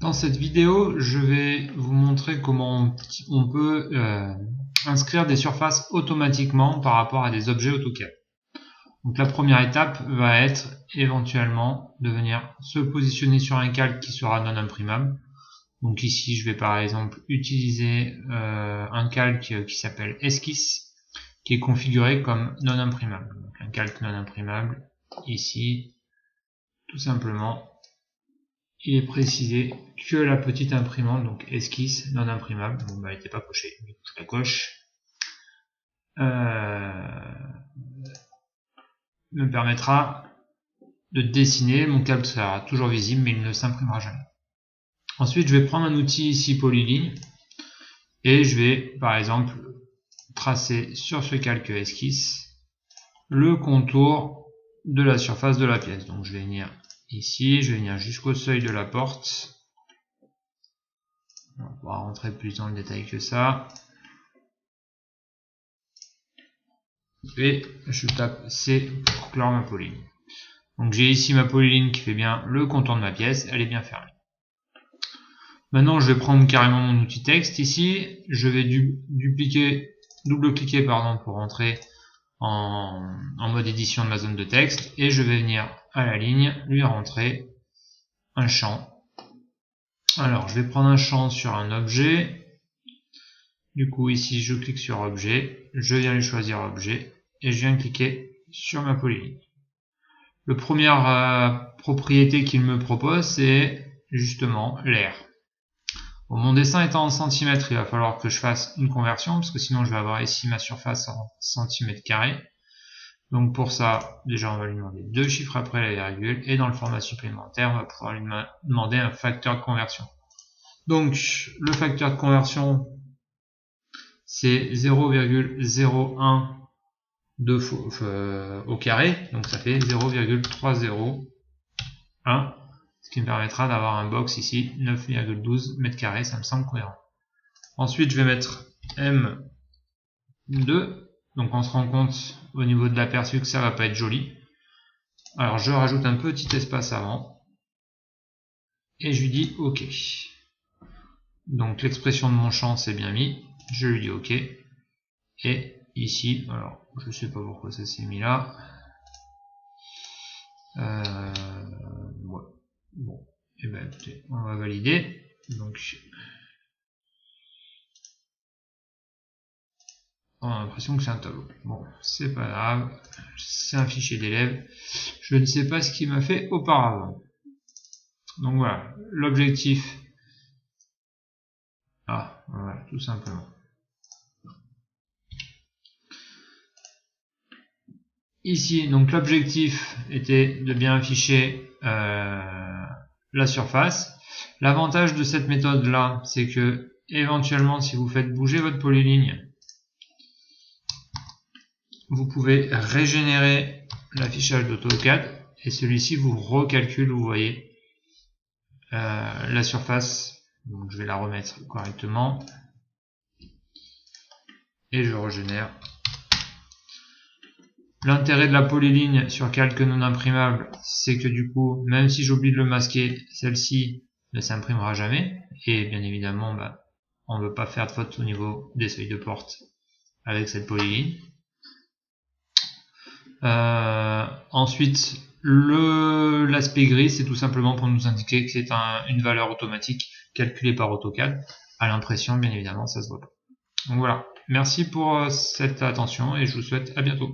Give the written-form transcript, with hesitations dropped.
Dans cette vidéo, je vais vous montrer comment on peut inscrire des surfaces automatiquement par rapport à des objets AutoCAD. Donc la première étape va être éventuellement de venir se positionner sur un calque qui sera non imprimable. Donc ici, je vais par exemple utiliser un calque qui s'appelle Esquisse, qui est configuré comme non imprimable. Donc un calque non imprimable, ici, tout simplement, il est précisé que la petite imprimante, donc Esquisse non imprimable, bon bah elle n'était pas cochée, du coup je la coche, me permettra de dessiner. Mon calque sera toujours visible mais il ne s'imprimera jamais. Ensuite je vais prendre un outil ici polyligne et je vais par exemple tracer sur ce calque Esquisse le contour de la surface de la pièce. Donc je vais venir ici, je vais venir jusqu'au seuil de la porte. On va pouvoir rentrer plus dans le détail que ça. Et je tape C pour clore ma polyligne. Donc j'ai ici ma polyligne qui fait bien le contour de ma pièce, elle est bien fermée. Maintenant je vais prendre carrément mon outil texte ici, je vais double-cliquer pour rentrer en mode édition de ma zone de texte et je vais venir à la ligne lui rentrer un champ. Alors je vais prendre un champ sur un objet. Du coup ici je clique sur objet, je viens lui choisir objet et je viens cliquer sur ma polyligne. La première propriété qu'il me propose c'est justement l'air. Bon, mon dessin étant en centimètres, il va falloir que je fasse une conversion parce que sinon je vais avoir ici ma surface en centimètres carrés. Donc pour ça, déjà on va lui demander 2 chiffres après la virgule et dans le format supplémentaire on va pouvoir lui demander un facteur de conversion. Donc le facteur de conversion c'est 0,01 au carré, donc ça fait 0,301, ce qui me permettra d'avoir un box ici 9,12 mètres carrés, ça me semble cohérent. Ensuite je vais mettre M2, donc on se rend compte au niveau de l'aperçu que ça va pas être joli. Alors je rajoute un petit espace avant et je lui dis OK. Donc l'expression de mon champ c'est bien mis, je lui dis OK. Et ici, alors je sais pas pourquoi ça s'est mis là. Ouais. Bon, et ben écoutez, on va valider. Donc on a l'impression que c'est un tableau. Bon, c'est pas grave, c'est un fichier d'élève. Je ne sais pas ce qu'il m'a fait auparavant. Donc voilà, l'objectif. Ah, voilà, tout simplement. Ici, donc l'objectif était de bien afficher la surface. L'avantage de cette méthode là, c'est que éventuellement si vous faites bouger votre polyligne, vous pouvez régénérer l'affichage d'AutoCAD et celui-ci vous recalcule, vous voyez, la surface. Donc je vais la remettre correctement et je régénère. L'intérêt de la polyligne sur calque non imprimable, c'est que du coup, même si j'oublie de le masquer, celle-ci ne s'imprimera jamais. Et bien évidemment, on ne veut pas faire de faute au niveau des seuils de porte avec cette polyligne. Ensuite, l'aspect gris, c'est tout simplement pour nous indiquer que c'est une valeur automatique calculée par AutoCAD. À l'impression, bien évidemment, ça se voit pas. Donc voilà. Merci pour cette attention et je vous souhaite à bientôt.